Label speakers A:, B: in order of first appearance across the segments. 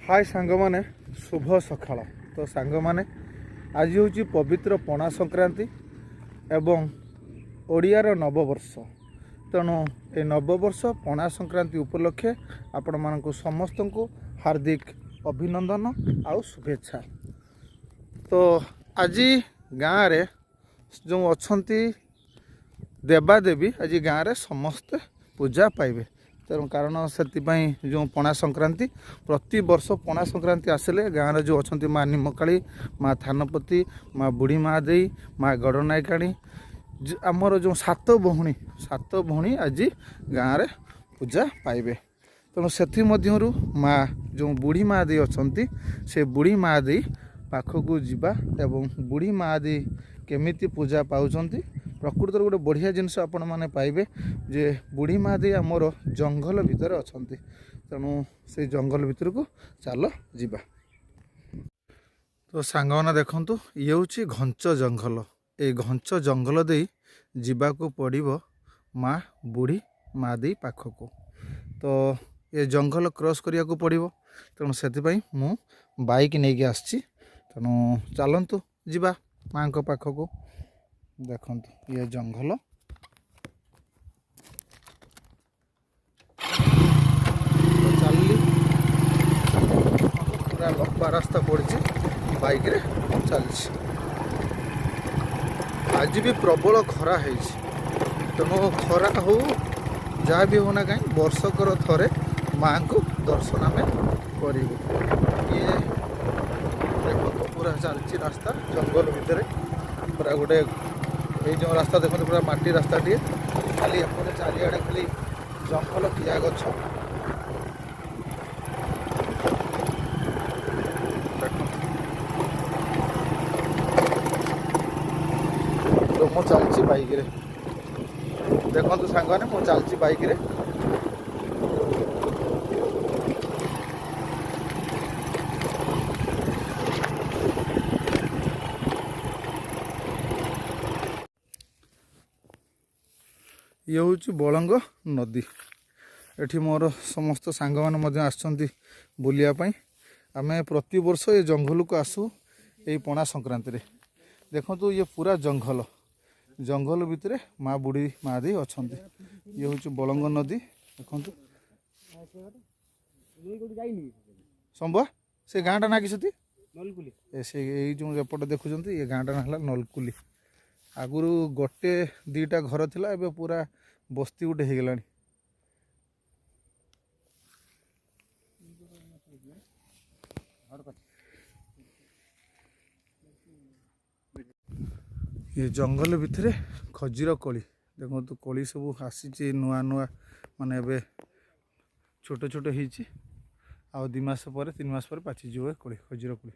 A: हाय सांग माने शुभ सकाळ। तो सांग माने आज हूँ पवित्र पणा संक्रांति एवं ओडियार नववर्ष। तेणु ए नववर्ष पणा संक्रांति उपलक्षे आपण मानक समस्त को हार्दिक अभिनंदन आउ शुभेच्छा। तो आज गाँव रे जो अच्छी देवादेवी आज गाँव रे समस्ते पूजा पाइबे। तेणु कारण से जो पणा संक्रांति प्रति वर्ष पणा संक्रांति आसिले गाँव जो अच्छा माँ निमकाड़ी, माँ थानपति, माँ बुढ़ी माँ देई, माँ गड़नायकाणी आमर जो सात भौणी आज गाँव रे पूजा पाइबे। तेणु से माँ जो बुढ़ी माँ दी अच्छा से बुढ़ी माँ दी पाखक जावा एवं बुढ़ी माँ दी केमिति पूजा पाउछंती प्रकृतर गोटे बढ़िया जिनस आपण मैंने पाइबे जे बुढ़ी माँ दी आमर जंगल भितर अच्छी। तेणु से जंगल भितर को चल जीवा। तो सांग मैंने देखु ये हूँ घंच जंगल। ये घंच जंगल दे जीवाकू पड़ो माँ बुढ़ी माँ दी पाखक। तो ये जंगल क्रॉस करिया को पड़ो। तेणु से मु बाइक नहीं आसी। तेणु चलतु जीवा माँ को पाखक। देखंतु ये जंगल तो चलली पूरा लंबा रास्ता पड़ी बाइक रे चलছি। आज भी प्रबल खरा है। तेणु खरा हो जहाँ भी होना कहीं वर्षकर थरे माँ को दर्शन आम कर। ये देखो तो पूरा चलती रास्ता जंगल भितर पूरा गोटे ये जो रास्ता देखते पूरा माटी रास्ता टे खाली एपटे चारिआडे खाली जंगल किया गछ। तो मु चलची बाइक रे देखो सांग ने मु चलची बाइक रे। ये हूँ बलंग नदी। एठी मोर समस्त सांग मैंने आसछंती बुलियापाई। आमे प्रति वर्ष ये जंगल को आसू ये पणा संक्रांति रे। देखो ये पूरा जंगल जंगल भितर माँ बुढ़ी माँ दी अच्छा। ये हूँ बलंग नदी। देखो संबुआ से गाँटा ना कि से जो एपटे देखुं ये गाँटा ना नलकुली। आगुरी गोटे दीटा घर थिला एबे पूरा बस्ती गोटे हो गलानी। ये जंगल भितर खजीर कोली देखो तो कोली सब आसी नुआ नुआ माने एबे छोट छोट होती। आ 2 मास पर 3 मास पर पाचिज कोली खजीर कोली।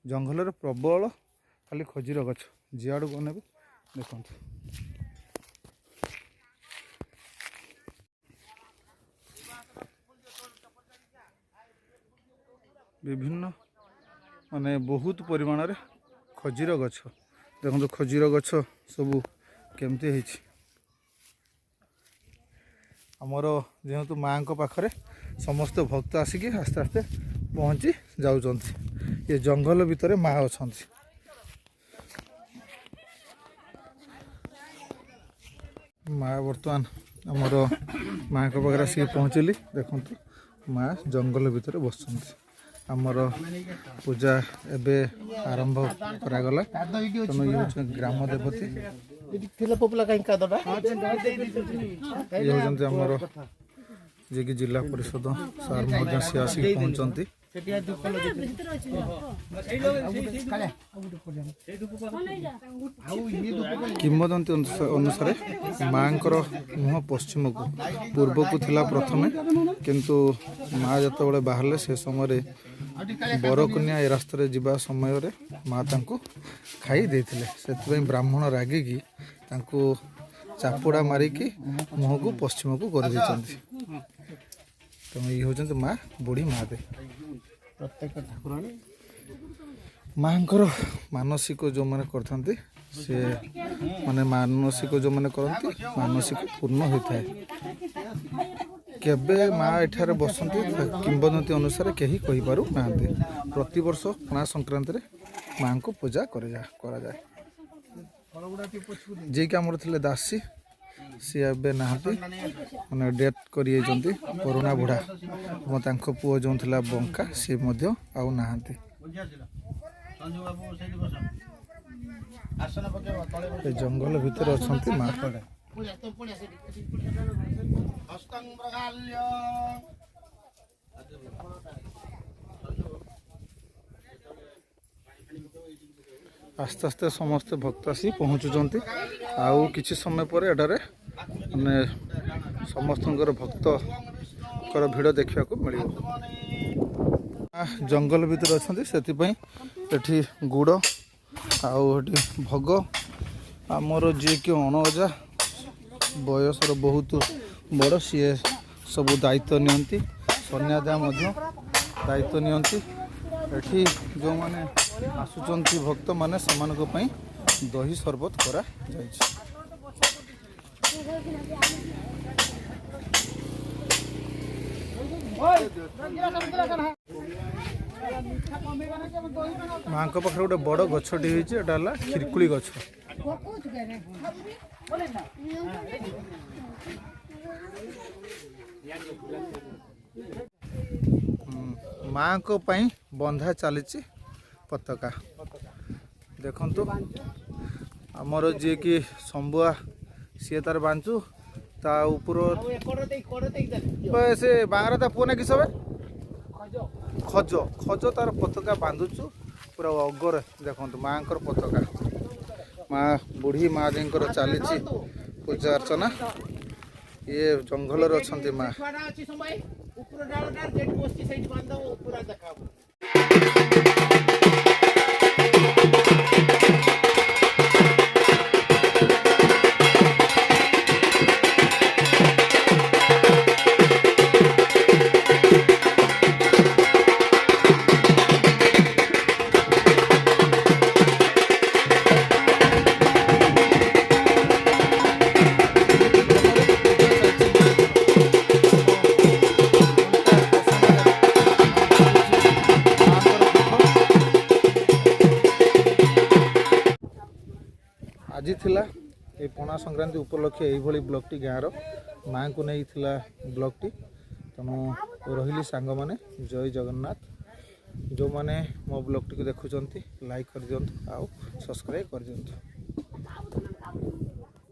A: जंगल प्रबल खाली खजीर गछ जियाड़ को ने देखो। विभिन्न माने बहुत परिमाण रे खजीर गछ देखो। खजीर गछ सब केमती है आमर जेहेतु माँ को पाखरे समस्त भक्त आसिकी आस्ते आस्ते पहुँची जाउछंती। ये जंगल भितर माँ अच्छा। माँ बर्तमान आमर माँ को पाखे आसिक पहुँचली। देखो माँ जंगल भितर बस आमर पूजा एबे आरंभ करागला। तेणु ये ग्राम देवती ये होती आमर जे कि जिला परिषद सार सी आसिक पहुँचती। किंवदंती अनुसार माँ मुह पश्चिम को पूर्व को थिला प्रथमे किंतु माँ जो बाहर से समय बरकन्या ए रास्ता जीवा समय रे माँ तांको खाई देथिले। से ब्राह्मण रागिकी तांको चापुड़ा मारिकी मुह को पश्चिम को कर देछंती। तेणु ये होचंती माँ बुढ़ी माँ दे। प्रत्येक ठाकुराणी माँ मानसिक जो मैंने करते से माने मानसिक जो मैंने करती मानसिक पूर्ण होता है। केबे माँ एठारे बसंती किंवदंती अनुसार कहीं कही पारु नाहांती। प्रतिवर्ष पणा संक्रांति रे माँ को पूजा करा जाए। जे कि आमर थिले दासी सी एबे नाहांती माने डेथ करि जंती कोरोना बुढ़ा म तांको पुओ जों थिला बंका सी मध्य आउ नाहांती। ए जंगल भितर अछंती माँ। आस्ते आस्ते समस्त भक्त आसी पहुँचुंट आउ किछि समय पर एटारे माने समस्त भक्त भिड़ देखा मिल। जंगल भितर अच्छा से गुड़ आठी भोग आमर जी कि अणअजा बयसर बहुत बड़ सी सब दायित्व नियंती सन्यादा दायित्व नियंती। एठी जो माने आसुचंती भक्त माने समानक पई दही शरबत करा जायछि। माँ पाखे गोटे बड़ गछटी होता खिरकुली गछ। माँ को पई बंधा चली पताका देखंतु आमर जी की शंभुआ सी तार बांचु ता ऊपर से बांगरा पुआ ना कि सब खज खज तार पताका बांधुचु पूरा अगर देखंतु माँ पताका माँ बुढ़ी माँ जी चली पूजा अर्चना ये जंगल अच्छा माँ। आज थिला ए पणा संक्रांति उपलक्षे यही ब्लॉगटी गाँव माँ को नहीं थिला ब्लॉगटी तेणु रही सांग माने जय जगन्नाथ। जो माने मो ब्लॉगटी को देखुंत लाइक कर दियंतु आउ सब्सक्राइब कर दियंतु।